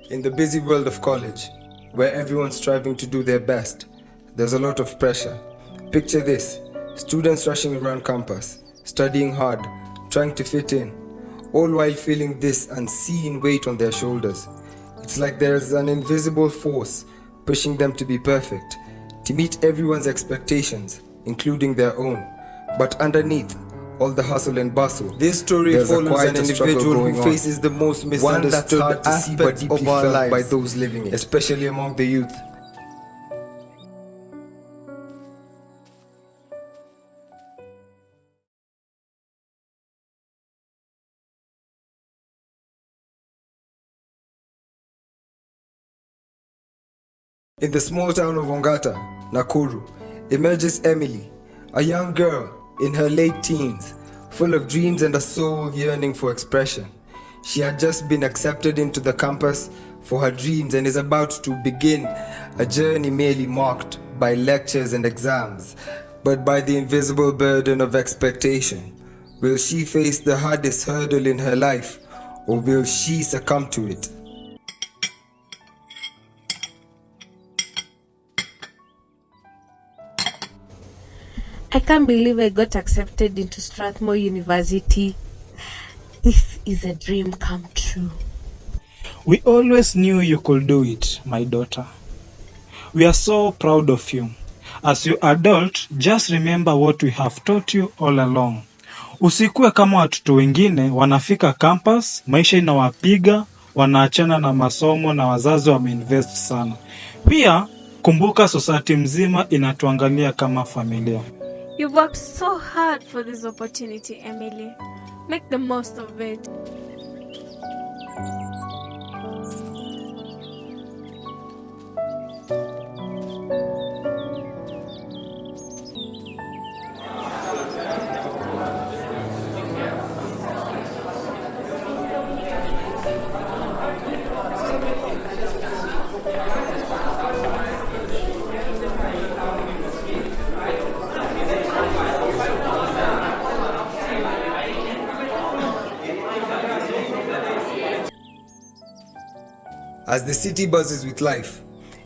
In the busy world of college, where everyone's striving to do their best, there's a lot of pressure. Picture this: students rushing around campus, studying hard, trying to fit in, all while feeling this unseen weight on their shoulders. It's like there's an invisible force pushing them to be perfect, to meet everyone's expectations, including their own. But underneath all the hustle and bustle, this story follows an individual who faces the most misunderstood aspect of our lives by those living it, especially among the youth. In the small town of Ongata, Nakuru, emerges Emily, a young girl in her late teens, full of dreams and a soul yearning for expression. She had just been accepted into the campus for her dreams and is about to begin a journey merely marked by lectures and exams, but by the invisible burden of expectation. Will she face the hardest hurdle in her life, or will she succumb to it? I can't believe I got accepted into Strathmore University. This is a dream come true. We always knew you could do it, my daughter. We are so proud of you. As you adult, just remember what we have taught you all along. Usikue kama watoto wengine wanafika campus, maisha inawapiga, wanaachana na masomo na wazazi wameinvest sana. Pia kumbuka society mzima inatuangalia kama familia. You've worked so hard for this opportunity, Emily. Make the most of it. As the city buzzes with life,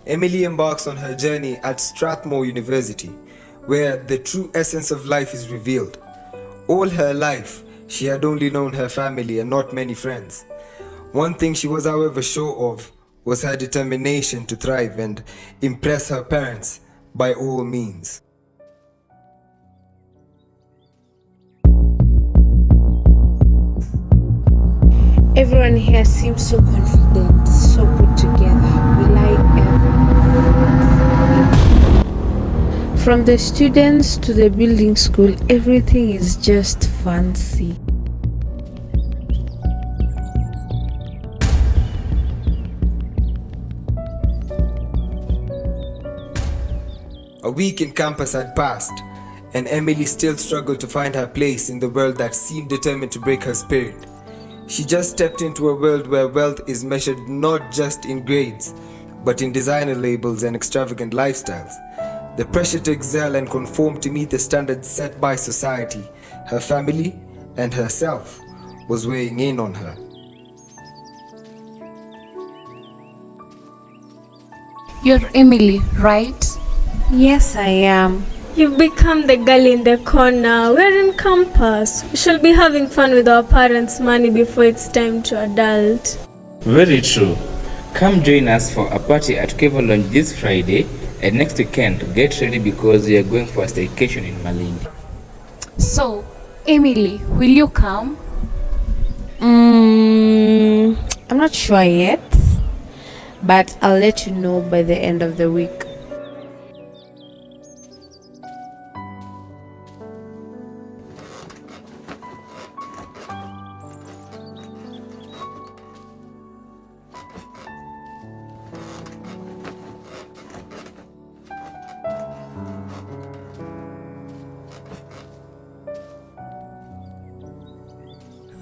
Emily embarks on her journey at Strathmore University, where the true essence of life is revealed. All her life, she had only known her family and not many friends. One thing she was, however, sure of was her determination to thrive and impress her parents by all means. Everyone here seems so confident, so put together. We like everything. From the students to the building school, everything is just fancy. A week in campus had passed, and Emily still struggled to find her place in the world that seemed determined to break her spirit. She just stepped into a world where wealth is measured not just in grades, but in designer labels and extravagant lifestyles. The pressure to excel and conform to meet the standards set by society, her family, and herself was weighing in on her. You're Emily, right? Yes, I am. You've become the girl in the corner. We're in campus. We shall be having fun with our parents' money before it's time to adult. Very true. Come join us for a party at Kevo Lounge this Friday, and next weekend get ready because we are going for a staycation in Malindi. So, Emily, will you come? I'm not sure yet, but I'll let you know by the end of the week.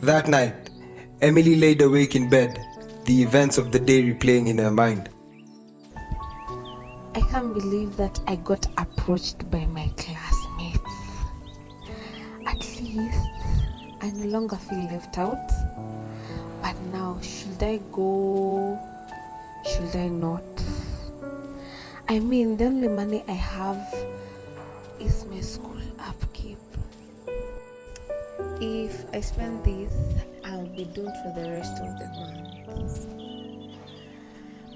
That night, Emily laid awake in bed, the events of the day replaying in her mind. I can't believe that I got approached by my classmates. no longer feel left out. But now, should I go? Should I not? I mean, the only money I have is my school upkeep. If I spend this, I'll be doomed for the rest of the month.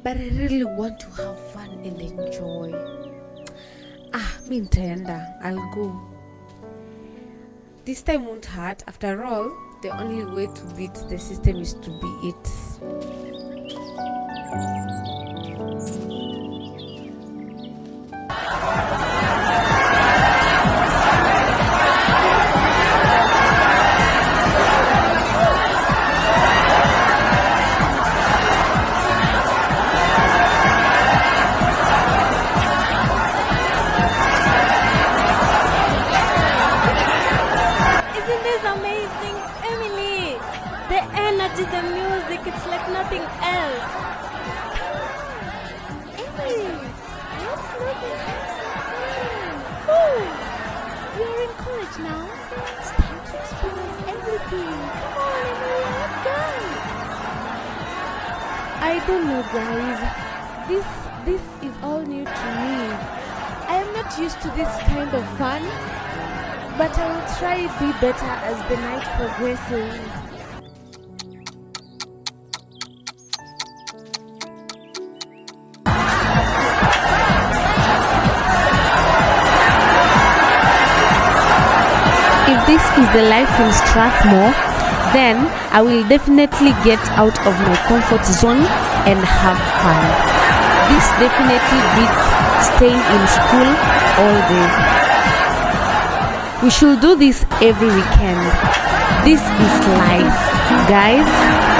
But I really want to have fun and enjoy. Me nitaenda, I'll go. This time won't hurt. After all, the only way to beat the system is to be it. Isn't this amazing, Emily? The energy, the music, it's like nothing else. Emily, let's look and have some fun. Oh, we are in college now. It's time to experience everything. Come on, Emily, let's go. I don't know, guys. This is all new to me. I am not used to this kind of fun, but I will try to be better as the night progresses. If this is the life in Strathmore, then I will definitely get out of my comfort zone and have fun. This definitely beats staying in school all day. We should do this every weekend. This is life, guys.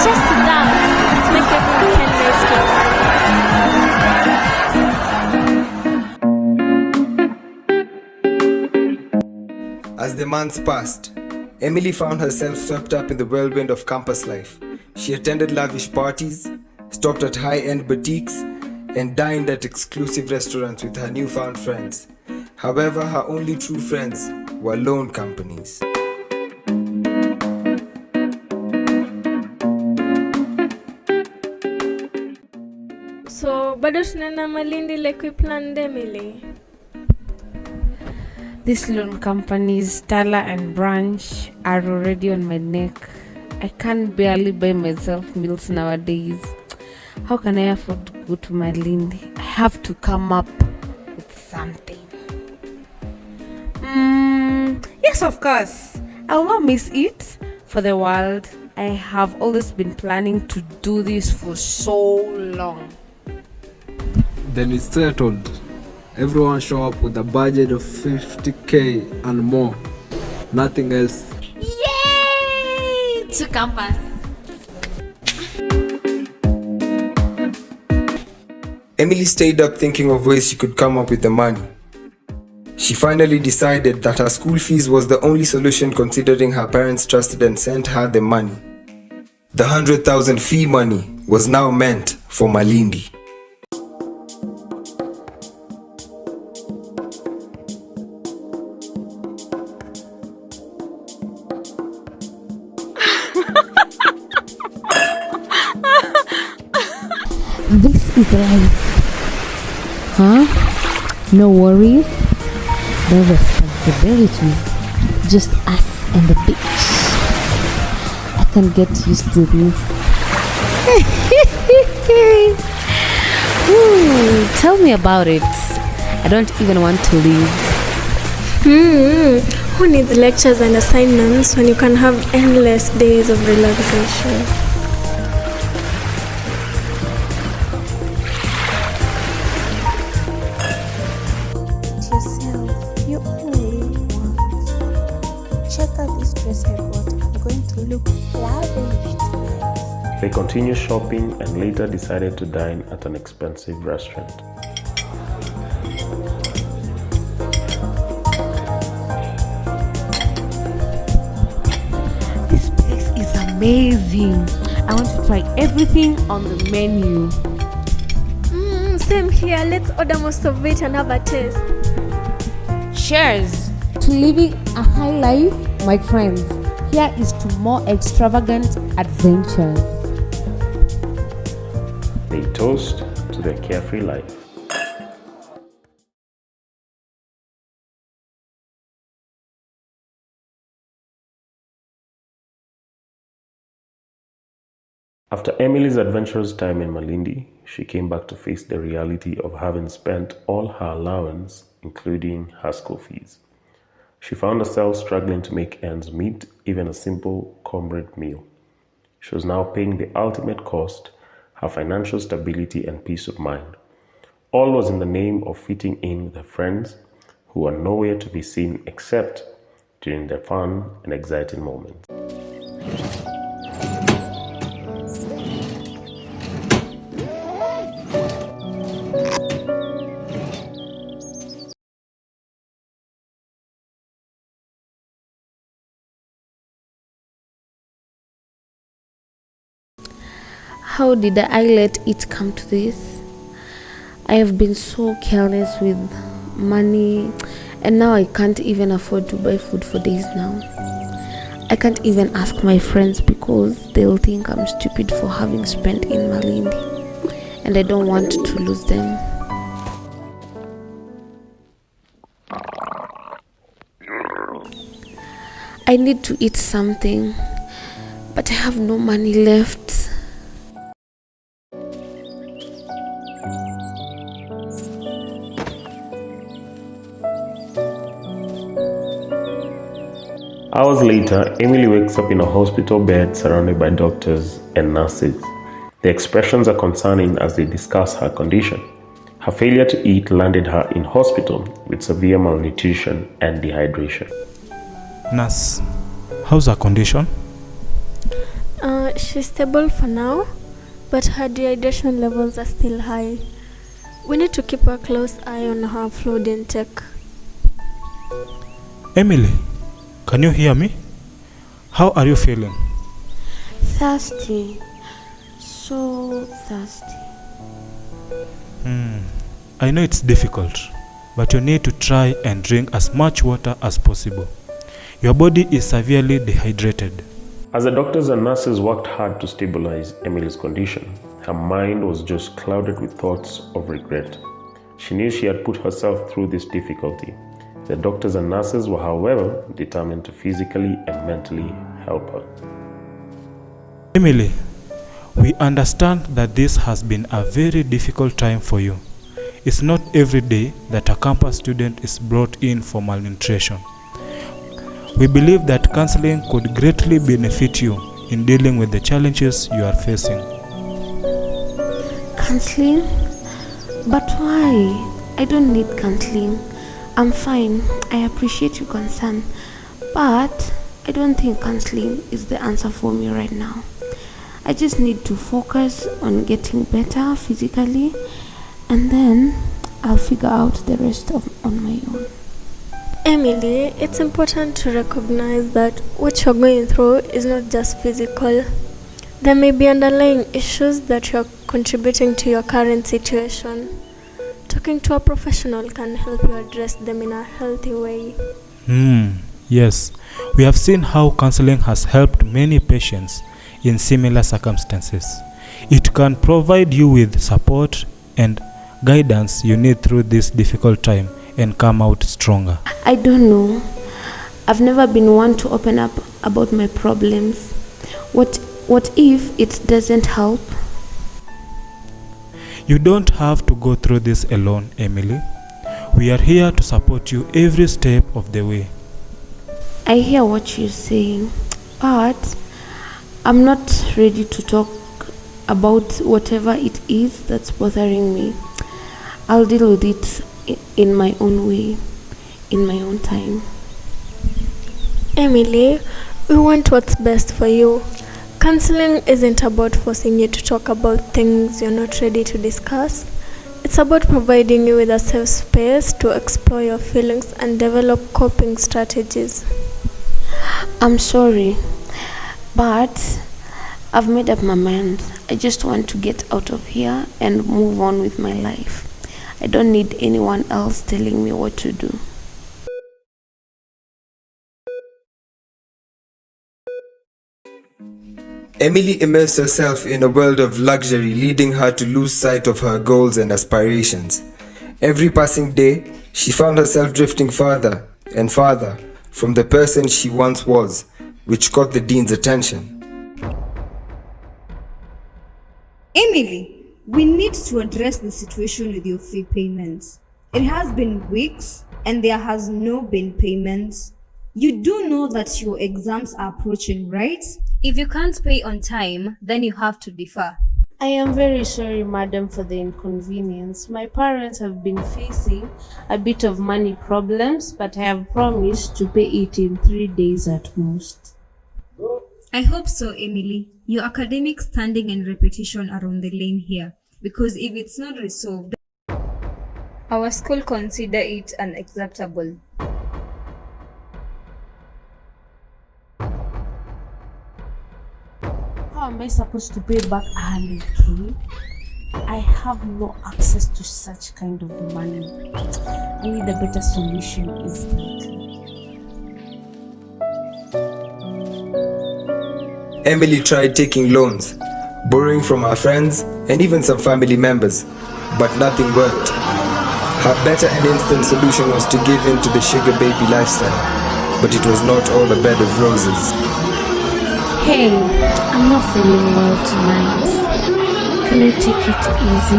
Just that. Let's make every weekend nice to As the months passed, Emily found herself swept up in the whirlwind of campus life. She attended lavish parties, stopped at high-end boutiques, and dined at exclusive restaurants with her newfound friends. However, her only true friends were loan companies. So, bado tunaenda Malindi like we planned, Emily. These loan companies, Tala and Branch, are already on my neck. I can't barely buy myself meals nowadays. How can I afford to go to Malindi? I have to come up with something. Yes, of course. I will not miss it for the world. I have always been planning to do this for so long. Then it's settled. Everyone show up with a budget of 50k and more. Nothing else. Yay! To campus. Emily stayed up thinking of ways she could come up with the money. She finally decided that her school fees was the only solution, considering her parents trusted and sent her the money. The 100,000 fee money was now meant for Malindi. This is life. Huh? No worries, no responsibilities, just us and the beach. I can get used to this. Ooh, tell me about it. I don't even want to leave. Who needs lectures and assignments when you can have endless days of relaxation? Yourself, you only want. Check out this dress I bought. I'm going to look lavish tonight. They continued shopping and later decided to dine at an expensive restaurant. This place is amazing. I want to try everything on the menu. Same here. Let's order most of it and have a taste. Cheers to living a high life, my friends. here is to more extravagant adventures. They toast to their carefree life. After Emily's adventurous time in Malindi, she came back to face the reality of having spent all her allowance, including her school fees. She found herself struggling to make ends meet, even a simple cornbread meal. She was now paying the ultimate cost, her financial stability and peace of mind. All was in the name of fitting in with her friends who were nowhere to be seen except during their fun and exciting moments. How did I let it come to this? I have been so careless with money, and now I can't even afford to buy food for days now. I can't even ask my friends because they'll think I'm stupid for having spent in Malindi, and I don't want to lose them. I need to eat something, but I have no money left. Hours later, Emily wakes up in a hospital bed surrounded by doctors and nurses. The expressions are concerning as they discuss her condition. Her failure to eat landed her in hospital with severe malnutrition and dehydration. Nurse, how's her condition? She's stable for now, but her dehydration levels are still high. We need to keep a close eye on her fluid intake. Emily, can you hear me? How are you feeling? Thirsty. So thirsty. I know it's difficult, but you need to try and drink as much water as possible. Your body is severely dehydrated. As the doctors and nurses worked hard to stabilize Emily's condition, her mind was just clouded with thoughts of regret. She knew she had put herself through this difficulty. The doctors and nurses were, however, determined to physically and mentally help her. Emily, we understand that this has been a very difficult time for you. It's not every day that a campus student is brought in for malnutrition. We believe that counseling could greatly benefit you in dealing with the challenges you are facing. Counseling? But why? I don't need counseling. I'm fine. I appreciate your concern. But I don't think counseling is the answer for me right now. I just need to focus on getting better physically, and then I'll figure out the rest on my own. Emily, it's important to recognize that what you're going through is not just physical. There may be underlying issues that you're contributing to your current situation. Talking to a professional can help you address them in a healthy way. Yes, we have seen how counseling has helped many patients in similar circumstances. It can provide you with support and guidance you need through this difficult time and come out stronger. I don't know. I've never been one to open up about my problems. What if it doesn't help? You don't have to go through this alone, Emily. We are here to support you every step of the way. I hear what you're saying, but I'm not ready to talk about whatever it is that's bothering me. I'll deal with it in my own way, in my own time. Emily, we want what's best for you. Counseling isn't about forcing you to talk about things you're not ready to discuss. It's about providing you with a safe space to explore your feelings and develop coping strategies. I'm sorry, but I've made up my mind. I just want to get out of here and move on with my life. I don't need anyone else telling me what to do. Emily immersed herself in a world of luxury, leading her to lose sight of her goals and aspirations. Every passing day, she found herself drifting farther and farther from the person she once was, which caught the dean's attention. Emily, we need to address the situation with your fee payments. It has been weeks and there has no been payments. You do know that your exams are approaching, right? If you can't pay on time, then you have to defer. I am very sorry, madam, for the inconvenience. My parents have been facing a bit of money problems, but I have promised to pay it in 3 days at most. I hope so, Emily. Your academic standing and reputation are on the line here, because if it's not resolved, our school consider it unacceptable. How am I supposed to pay back 100K? I have no access to such kind of money. I need a better solution instantly. Emily tried taking loans, borrowing from her friends and even some family members, but nothing worked. Her better and instant solution was to give in to the sugar baby lifestyle, but it was not all a bed of roses. Hey, I'm not feeling well tonight. Can I take it easy?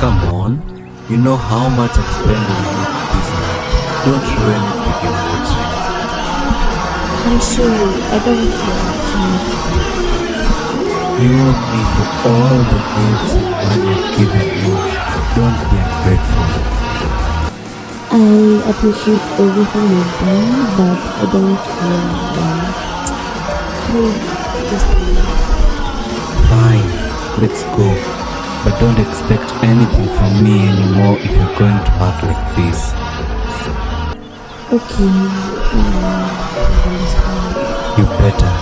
Come on, you know how much I've spent on you this night. Don't ruin it with your mood swings. I'm sorry, I don't feel like You owe me for all the gifts and money I've given you. Don't be ungrateful. I appreciate everything you've done, but I don't feel well. Please, just leave. Fine, let's go. But don't expect anything from me anymore if you're going to act like this. Okay, You better.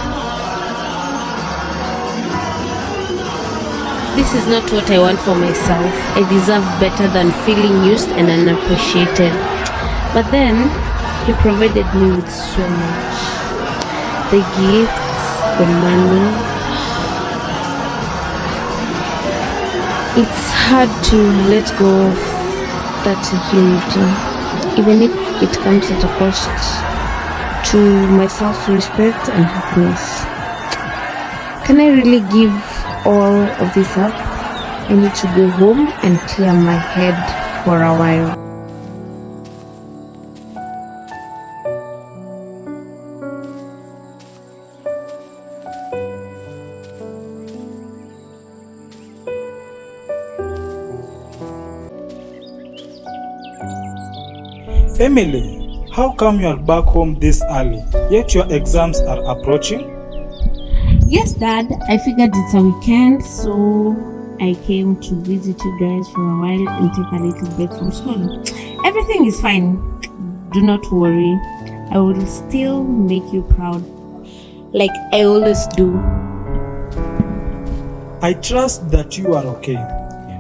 This is not what I want for myself. I deserve better than feeling used and unappreciated. But then, he provided me with so much. The gifts, the money. It's hard to let go of that unity, even if it comes at a cost to my self-respect and happiness. Can I really give all of this up? I need to go home and clear my head for a while. Emily, how come you are back home this early, yet your exams are approaching? Yes, Dad. I figured it's a weekend, so I came to visit you guys for a while and take a little break from school. Everything is fine. Do not worry. I will still make you proud, like I always do. I trust that you are okay.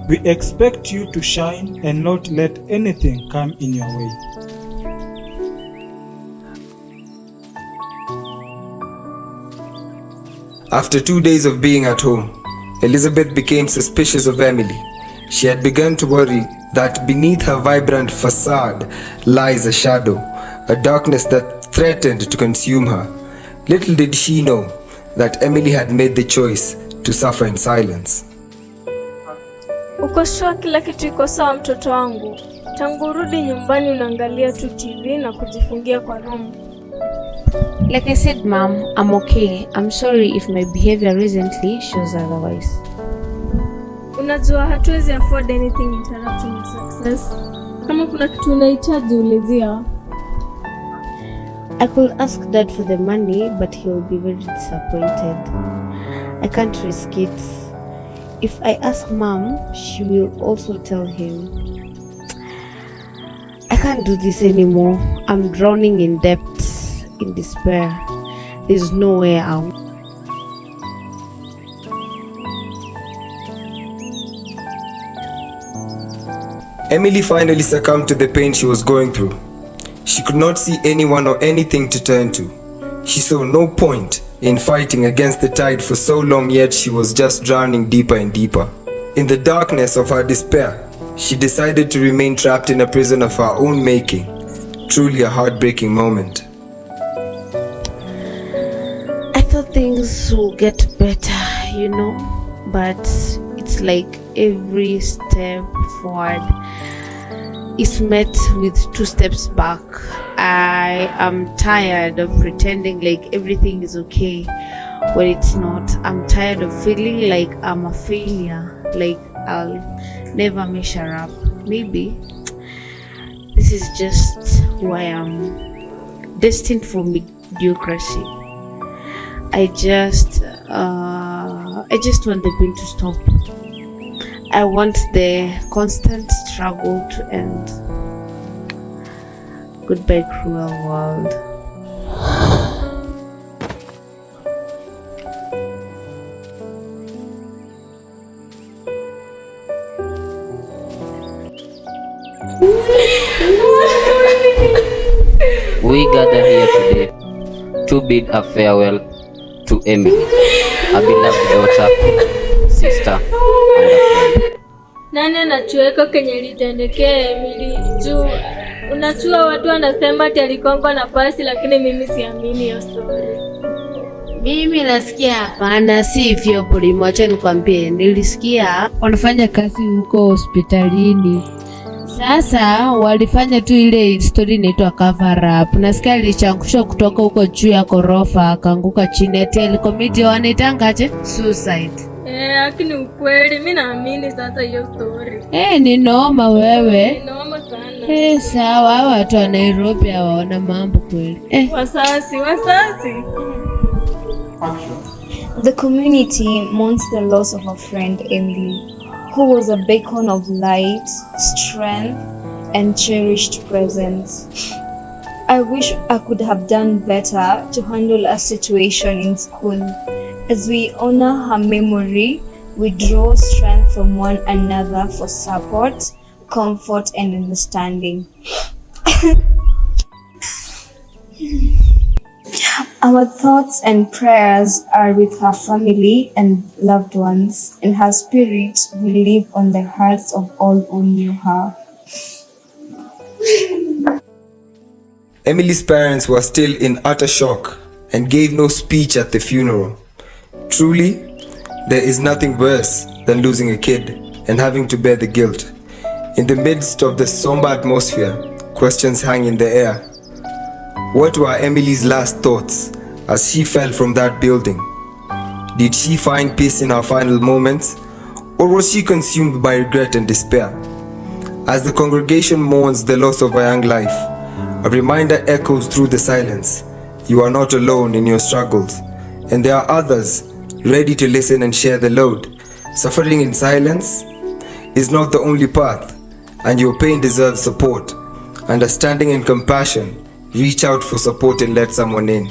We expect you to shine and not let anything come in your way. After 2 days of being at home, Elizabeth became suspicious of Emily. She had begun to worry that beneath her vibrant facade lies a shadow, a darkness that threatened to consume her. Little did she know that Emily had made the choice to suffer in silence. Uko sure kila kitu iko sawa mtoto wangu? Tangu urudi nyumbani unaangalia tu TV na kujifungia kwa room. Like I said, Mom, I'm okay. I'm sorry if my behavior recently shows otherwise. Unajua hatuwezi afford anything interrupting your success. Kama kuna kitu unahitaji ulizia. I could ask Dad for the money, but he will be very disappointed. I can't risk it. If I ask Mom, she will also tell him. I can't do this anymore. I'm drowning in debts, in despair. There's no way out. Emily finally succumbed to the pain she was going through. She could not see anyone or anything to turn to. She saw no point in fighting against the tide for so long, yet she was just drowning deeper and deeper. In the darkness of her despair, she decided to remain trapped in a prison of her own making. Truly a heartbreaking moment. I thought things will get better, you know, but it's like every step forward is met with 2 steps back. I am tired of pretending like everything is okay when it's not. I'm tired of feeling like I'm a failure, like I'll never measure up. Maybe this is just who I am, destined for mediocrity. I just want the pain to stop. I want the constant struggle to end. Goodbye, cruel world. We gather here today to bid a farewell to Emily, a beloved daughter, sister, and a friend. Nani anachueka kenye litendekea Emily? Juu unachua watu wanasema ati alikongwa na pasi, lakini mimi siamini hiyo story. Mimi nasikia hapana, si hivyo Polimo, acha nikwambie, nilisikia wanafanya kazi huko hospitalini. Sasa walifanya tu ile story inaitwa cover up. Nasikia alichangusha kutoka huko juu ya ghorofa akaanguka chini, ati alikomiti wanaitangaje suicide. Lakini ukweli mimi naamini sasa hiyo story. Ni noma wewe. Ni noma sana. Sawa, watu wa Nairobi hawaona mambo kweli. Wasasi. The community mourns the loss of a friend, Emily, who was a beacon of light, strength, and cherished presence. I wish I could have done better to handle a situation in school. As we honor her memory, we draw strength from one another for support, comfort, and understanding. Our thoughts and prayers are with her family and loved ones. In her spirit, we live on the hearts of all who knew her. Emily's parents were still in utter shock and gave no speech at the funeral. Truly, there is nothing worse than losing a kid and having to bear the guilt. In the midst of the somber atmosphere, questions hang in the air. What were Emily's last thoughts as she fell from that building? Did she find peace in her final moments, or was she consumed by regret and despair? As the congregation mourns the loss of a young life, a reminder echoes through the silence. You are not alone in your struggles, and there are others ready to listen and share the load. Suffering in silence is not the only path, and your pain deserves support, understanding and compassion. Reach out for support and let someone in.